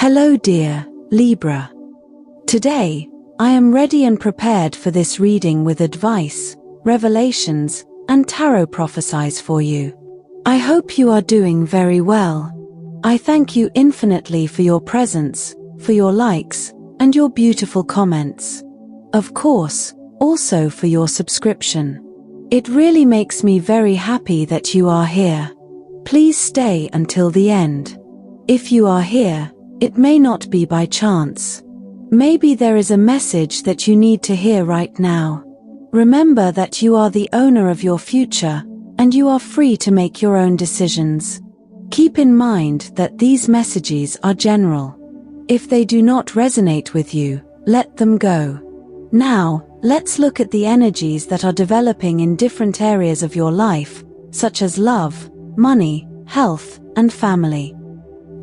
Hello dear Libra. Today, I am ready and prepared for this reading with advice, revelations, and tarot prophecies for you. I hope you are doing very well. I thank you infinitely for your presence, for your likes, and your beautiful comments. Of course, also for your subscription. It really makes me very happy that you are here. Please stay until the end. If you are here, it may not be by chance. Maybe there is a message that you need to hear right now. Remember that you are the owner of your future, and you are free to make your own decisions. Keep in mind that these messages are general. If they do not resonate with you, let them go. Now, let's look at the energies that are developing in different areas of your life, such as love, money, health, and family.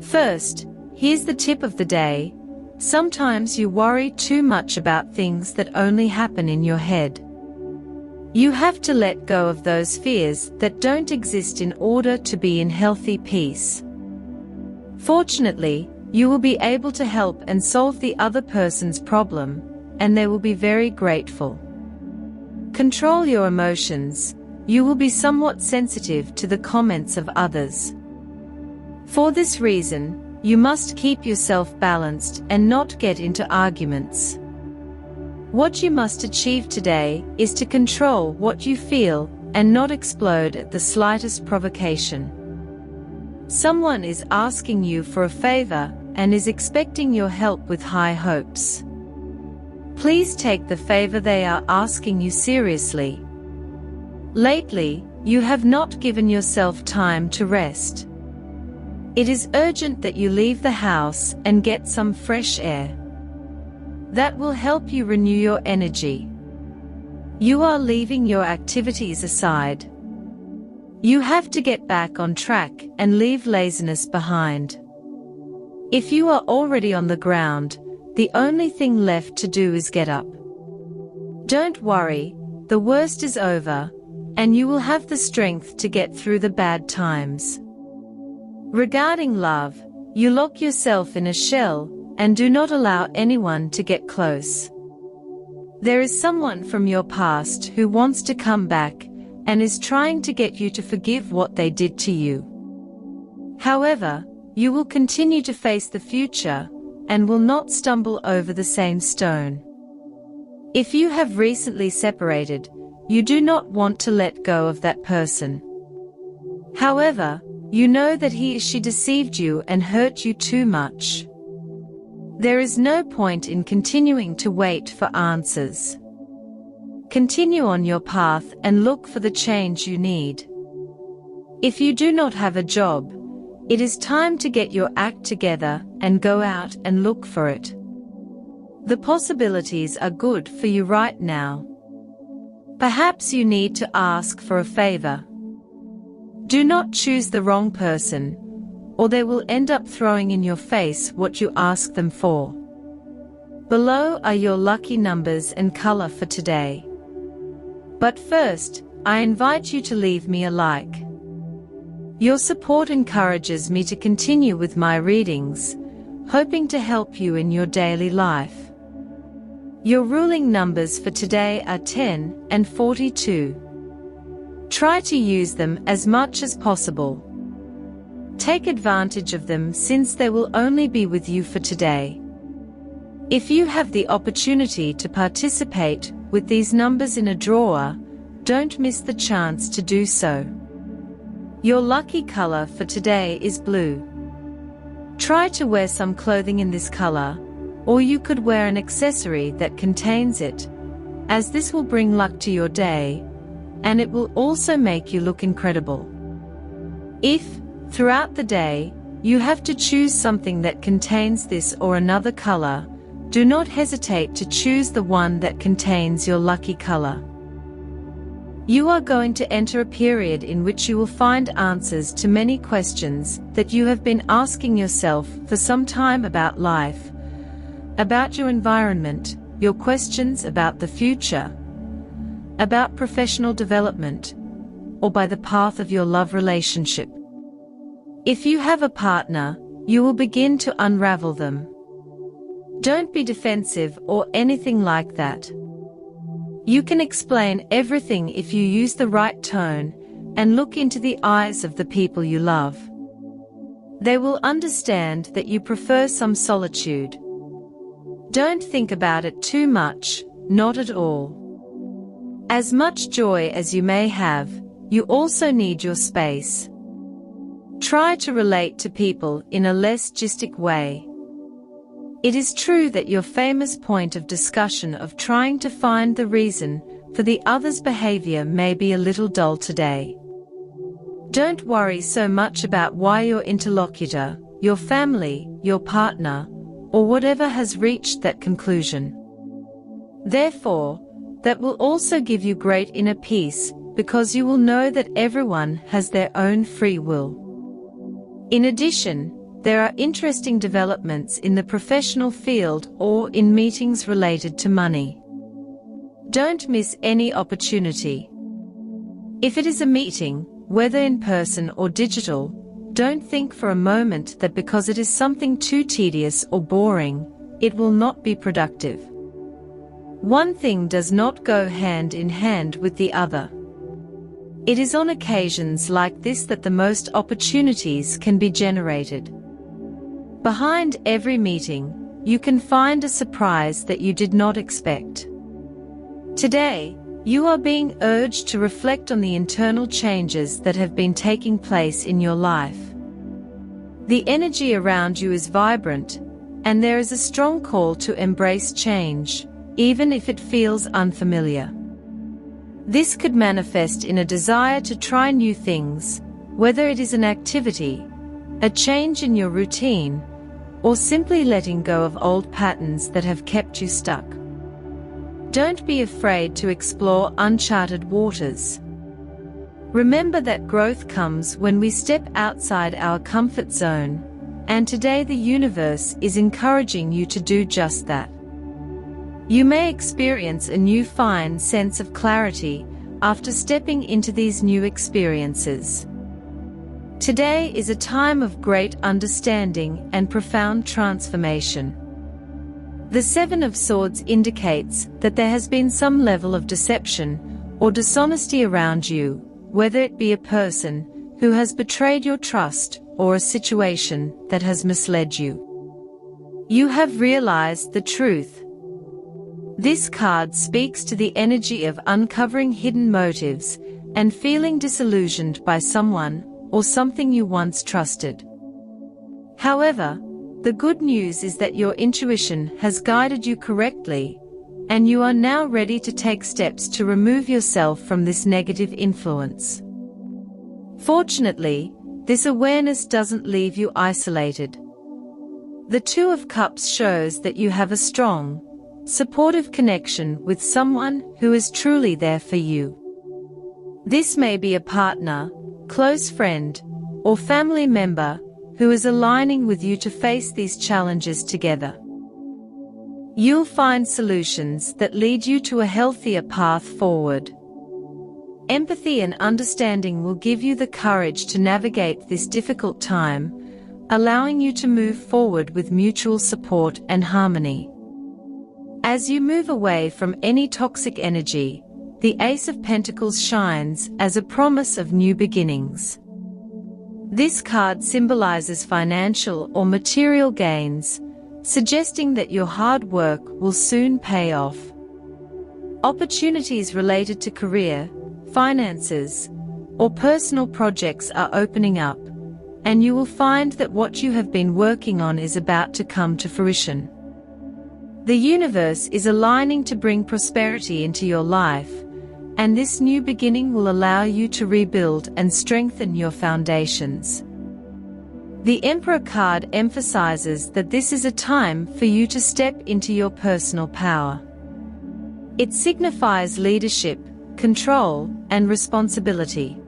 First, here's the tip of the day. Sometimes you worry too much about things that only happen in your head. You have to let go of those fears that don't exist in order to be in healthy peace. Fortunately, you will be able to help and solve the other person's problem, and they will be very grateful. Control your emotions. You will be somewhat sensitive to the comments of others. For this reason, you must keep yourself balanced and not get into arguments. What you must achieve today is to control what you feel and not explode at the slightest provocation. Someone is asking you for a favor and is expecting your help with high hopes. Please take the favor they are asking you seriously. Lately, you have not given yourself time to rest. It is urgent that you leave the house and get some fresh air. That will help you renew your energy. You are leaving your activities aside. You have to get back on track and leave laziness behind. If you are already on the ground, the only thing left to do is get up. Don't worry, the worst is over, and you will have the strength to get through the bad times. Regarding love, you lock yourself in a shell and do not allow anyone to get close. There is someone from your past who wants to come back and is trying to get you to forgive what they did to you. However, you will continue to face the future and will not stumble over the same stone. If you have recently separated, you do not want to let go of that person. However, you know that he or she deceived you and hurt you too much. There is no point in continuing to wait for answers. Continue on your path and look for the change you need. If you do not have a job, it is time to get your act together and go out and look for it. The possibilities are good for you right now. Perhaps you need to ask for a favor. Do not choose the wrong person, or they will end up throwing in your face what you ask them for. Below are your lucky numbers and color for today. But first, I invite you to leave me a like. Your support encourages me to continue with my readings, hoping to help you in your daily life. Your ruling numbers for today are 10 and 42. Try to use them as much as possible. Take advantage of them since they will only be with you for today. If you have the opportunity to participate with these numbers in a draw, don't miss the chance to do so. Your lucky color for today is blue. Try to wear some clothing in this color, or you could wear an accessory that contains it, as this will bring luck to your day, and it will also make you look incredible. If, throughout the day, you have to choose something that contains this or another color, do not hesitate to choose the one that contains your lucky color. You are going to enter a period in which you will find answers to many questions that you have been asking yourself for some time about life, about your environment, your questions about the future, about professional development, or by the path of your love relationship. If you have a partner, you will begin to unravel them. Don't be defensive or anything like that. You can explain everything if you use the right tone and look into the eyes of the people you love. They will understand that you prefer some solitude. Don't think about it too much, not at all. As much joy as you may have, you also need your space. Try to relate to people in a less gistic way. It is true that your famous point of discussion of trying to find the reason for the other's behavior may be a little dull today. Don't worry so much about why your interlocutor, your family, your partner, or whatever has reached that conclusion. Therefore, that will also give you great inner peace, because you will know that everyone has their own free will. In addition, there are interesting developments in the professional field or in meetings related to money. Don't miss any opportunity. If it is a meeting, whether in person or digital, don't think for a moment that because it is something too tedious or boring, it will not be productive. One thing does not go hand in hand with the other. It is on occasions like this that the most opportunities can be generated. Behind every meeting, you can find a surprise that you did not expect. Today, you are being urged to reflect on the internal changes that have been taking place in your life. The energy around you is vibrant, and there is a strong call to embrace change, even if it feels unfamiliar. This could manifest in a desire to try new things, whether it is an activity, a change in your routine, or simply letting go of old patterns that have kept you stuck. Don't be afraid to explore uncharted waters. Remember that growth comes when we step outside our comfort zone, and today the universe is encouraging you to do just that. You may experience a new fine sense of clarity after stepping into these new experiences. Today is a time of great understanding and profound transformation. The Seven of Swords indicates that there has been some level of deception or dishonesty around you, whether it be a person who has betrayed your trust or a situation that has misled you. You have realized the truth. This card speaks to the energy of uncovering hidden motives and feeling disillusioned by someone or something you once trusted. However, the good news is that your intuition has guided you correctly, and you are now ready to take steps to remove yourself from this negative influence. Fortunately, this awareness doesn't leave you isolated. The Two of Cups shows that you have a strong, supportive connection with someone who is truly there for you. This may be a partner, close friend, or family member who is aligning with you to face these challenges together. You'll find solutions that lead you to a healthier path forward. Empathy and understanding will give you the courage to navigate this difficult time, allowing you to move forward with mutual support and harmony. As you move away from any toxic energy, the Ace of Pentacles shines as a promise of new beginnings. This card symbolizes financial or material gains, suggesting that your hard work will soon pay off. Opportunities related to career, finances, or personal projects are opening up, and you will find that what you have been working on is about to come to fruition. The universe is aligning to bring prosperity into your life, and this new beginning will allow you to rebuild and strengthen your foundations. The Emperor card emphasizes that this is a time for you to step into your personal power. It signifies leadership, control, and responsibility.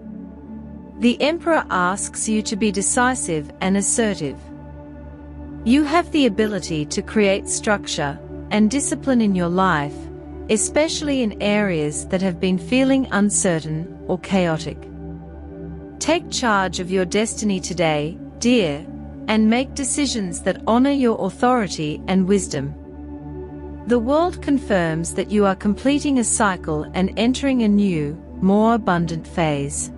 The Emperor asks you to be decisive and assertive. You have the ability to create structure and discipline in your life, especially in areas that have been feeling uncertain or chaotic. Take charge of your destiny today, dear, and make decisions that honor your authority and wisdom. The world confirms that you are completing a cycle and entering a new, more abundant phase.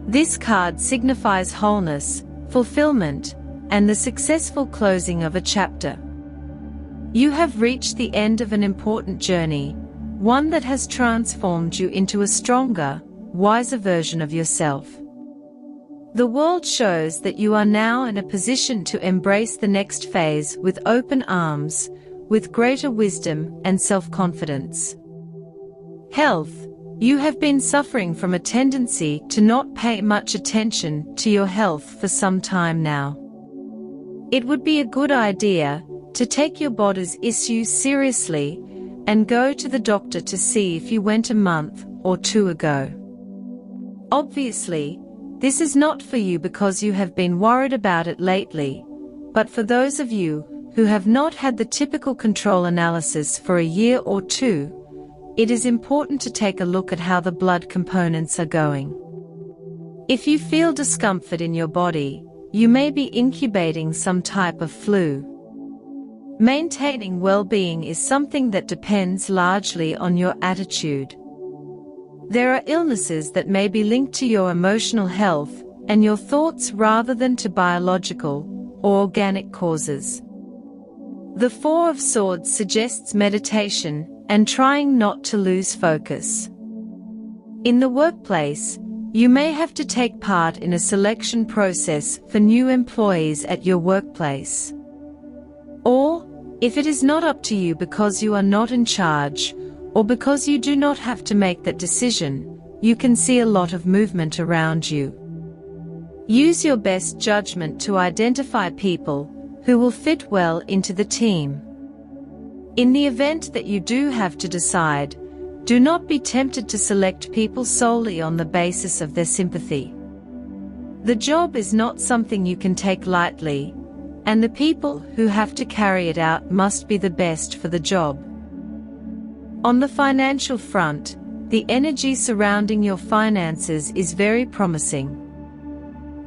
This card signifies wholeness, fulfillment, and the successful closing of a chapter. You have reached the end of an important journey, one that has transformed you into a stronger, wiser version of yourself. The world shows that you are now in a position to embrace the next phase with open arms, with greater wisdom and self-confidence. Health. You have been suffering from a tendency to not pay much attention to your health for some time now. It would be a good idea to take your body's issues seriously and go to the doctor to see if you went a month or 2 ago. Obviously, this is not for you because you have been worried about it lately, but for those of you who have not had the typical control analysis for a year or 2, it is important to take a look at how the blood components are going. If you feel discomfort in your body, you may be incubating some type of flu. Maintaining well-being is something that depends largely on your attitude. There are illnesses that may be linked to your emotional health and your thoughts rather than to biological or organic causes. The Four of Swords suggests meditation and trying not to lose focus. In the workplace, you may have to take part in a selection process for new employees at your workplace. Or, if it is not up to you because you are not in charge, or because you do not have to make that decision, you can see a lot of movement around you. Use your best judgment to identify people who will fit well into the team. In the event that you do have to decide, do not be tempted to select people solely on the basis of their sympathy. The job is not something you can take lightly, and the people who have to carry it out must be the best for the job. On the financial front, the energy surrounding your finances is very promising.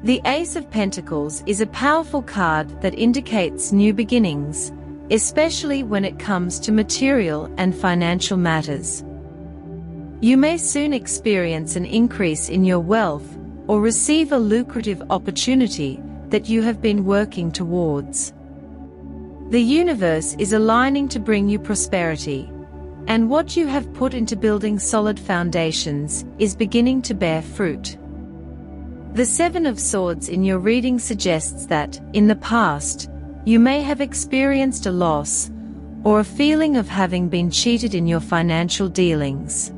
The Ace of Pentacles is a powerful card that indicates new beginnings, especially when it comes to material and financial matters. You may soon experience an increase in your wealth or receive a lucrative opportunity that you have been working towards. The universe is aligning to bring you prosperity, and what you have put into building solid foundations is beginning to bear fruit. The Seven of Swords in your reading suggests that, in the past, you may have experienced a loss or a feeling of having been cheated in your financial dealings.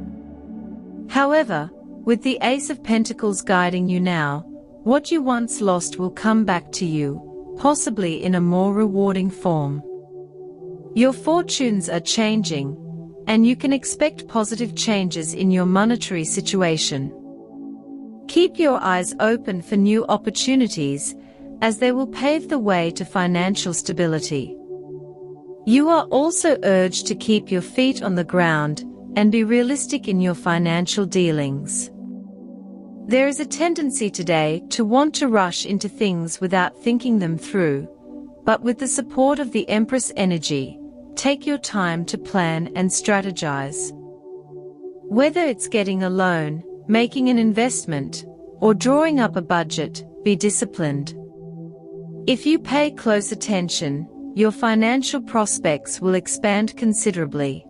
However, with the Ace of Pentacles guiding you now, what you once lost will come back to you, possibly in a more rewarding form. Your fortunes are changing, and you can expect positive changes in your monetary situation. Keep your eyes open for new opportunities, as they will pave the way to financial stability. You are also urged to keep your feet on the ground and be realistic in your financial dealings. There is a tendency today to want to rush into things without thinking them through, but with the support of the Empress energy, take your time to plan and strategize. Whether it's getting a loan, making an investment, or drawing up a budget, be disciplined. If you pay close attention, your financial prospects will expand considerably.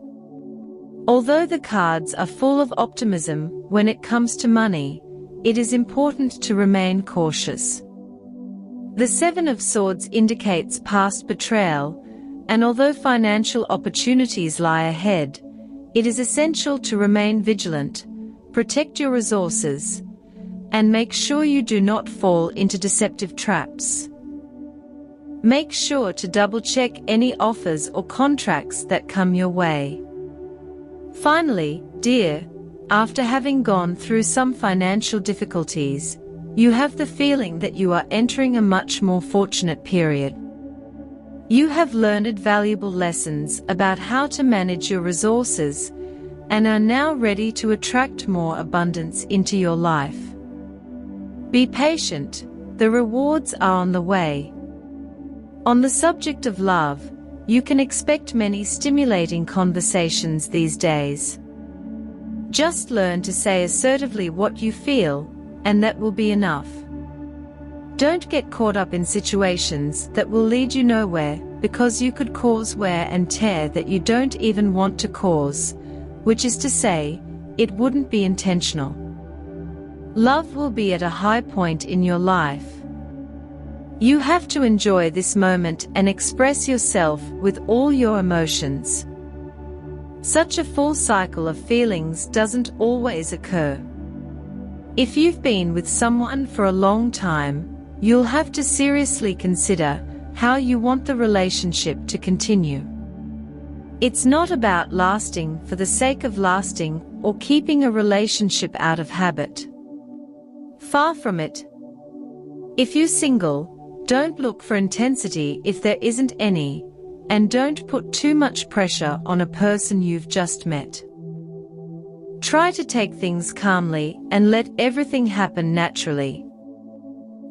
Although the cards are full of optimism when it comes to money, it is important to remain cautious. The Seven of Swords indicates past betrayal, and although financial opportunities lie ahead, it is essential to remain vigilant, protect your resources, and make sure you do not fall into deceptive traps. Make sure to double-check any offers or contracts that come your way. Finally, dear, after having gone through some financial difficulties, you have the feeling that you are entering a much more fortunate period. You have learned valuable lessons about how to manage your resources and are now ready to attract more abundance into your life. Be patient. the rewards are on the way. On the subject of love, you can expect many stimulating conversations these days. Just learn to say assertively what you feel, and that will be enough. Don't get caught up in situations that will lead you nowhere, because you could cause wear and tear that you don't even want to cause, which is to say, it wouldn't be intentional. Love will be at a high point in your life. You have to enjoy this moment and express yourself with all your emotions. Such a full cycle of feelings doesn't always occur. If you've been with someone for a long time, you'll have to seriously consider how you want the relationship to continue. It's not about lasting for the sake of lasting or keeping a relationship out of habit. Far from it. If you're single, don't look for intensity if there isn't any, and don't put too much pressure on a person you've just met. Try to take things calmly and let everything happen naturally.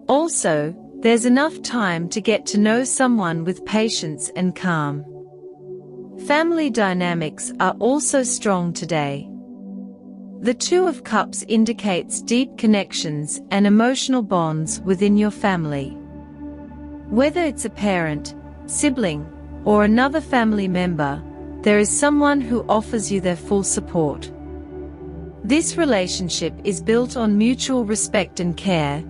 Also, there's enough time to get to know someone with patience and calm. Family dynamics are also strong today. The Two of Cups indicates deep connections and emotional bonds within your family. Whether it's a parent, sibling, or another family member, there is someone who offers you their full support. This relationship is built on mutual respect and care,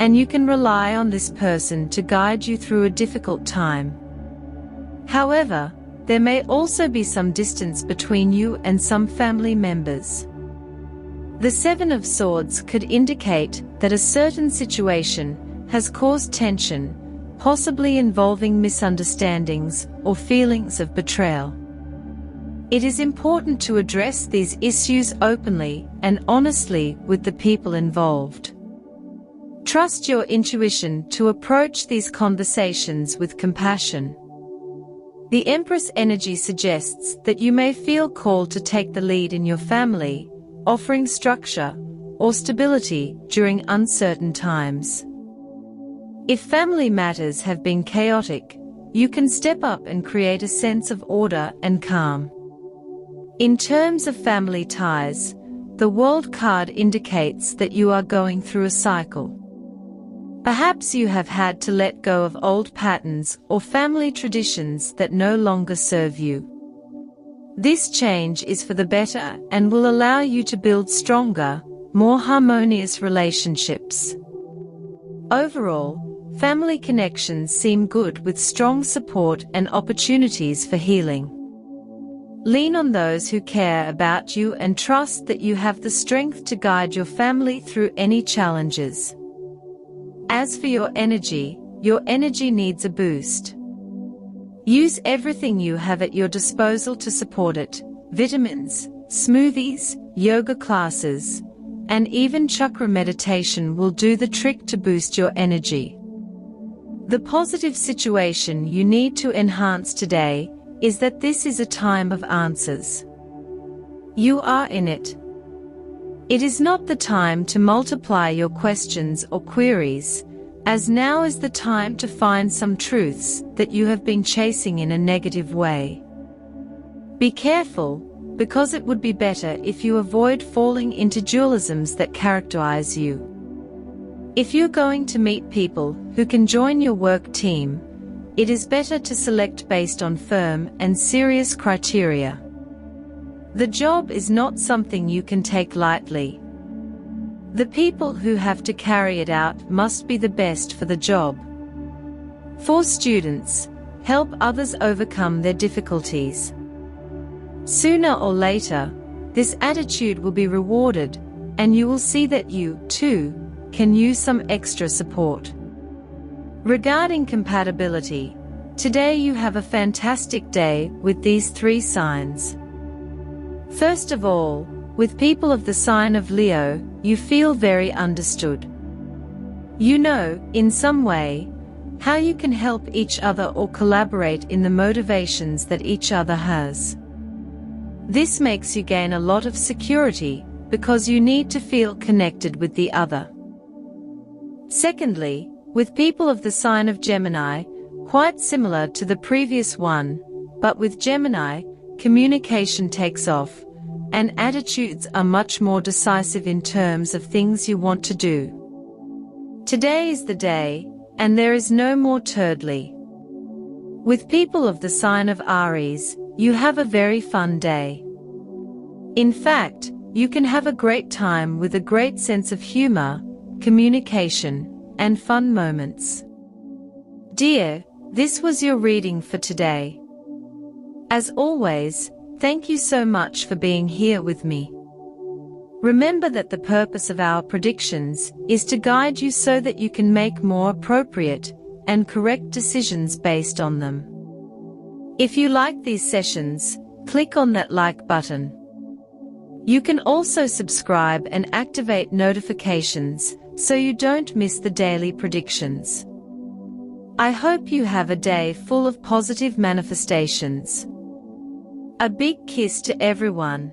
and you can rely on this person to guide you through a difficult time. However, there may also be some distance between you and some family members. The Seven of Swords could indicate that a certain situation has caused tension, possibly involving misunderstandings or feelings of betrayal. It is important to address these issues openly and honestly with the people involved. Trust your intuition to approach these conversations with compassion. The Empress energy suggests that you may feel called to take the lead in your family, offering structure or stability during uncertain times. If family matters have been chaotic, you can step up and create a sense of order and calm. In terms of family ties, the World card indicates that you are going through a cycle. Perhaps you have had to let go of old patterns or family traditions that no longer serve you. This change is for the better and will allow you to build stronger, more harmonious relationships. Overall, family connections seem good with strong support and opportunities for healing. Lean on those who care about you and trust that you have the strength to guide your family through any challenges. As for your energy needs a boost. Use everything you have at your disposal to support it: vitamins, smoothies, yoga classes, and even chakra meditation will do the trick to boost your energy. The positive situation you need to enhance today is that this is a time of answers. You are in it. It is not the time to multiply your questions or queries, as now is the time to find some truths that you have been chasing in a negative way. Be careful, because it would be better if you avoid falling into dualisms that characterize you. If you're going to meet people who can join your work team, it is better to select based on firm and serious criteria. The job is not something you can take lightly. The people who have to carry it out must be the best for the job. For students, help others overcome their difficulties. Sooner or later, this attitude will be rewarded, and you will see that you, too, can use some extra support. Regarding compatibility, today you have a fantastic day with these three signs. First of all, with people of the sign of Leo, you feel very understood. You know, in some way, how you can help each other or collaborate in the motivations that each other has. This makes you gain a lot of security, because you need to feel connected with the other. Secondly, With people of the sign of Gemini, quite similar to the previous one, but with Gemini, communication takes off, and attitudes are much more decisive in terms of things you want to do. Today is the day, and there is no more turdly. With people of the sign of Aries, you have a very fun day. In fact, you can have a great time with a great sense of humor, communication, and fun moments. Dear, this was your reading for today. As always, thank you so much for being here with me. Remember that the purpose of our predictions is to guide you so that you can make more appropriate and correct decisions based on them. If you like these sessions, click on that like button. You can also subscribe and activate notifications so you don't miss the daily predictions. I hope you have a day full of positive manifestations. A big kiss to everyone.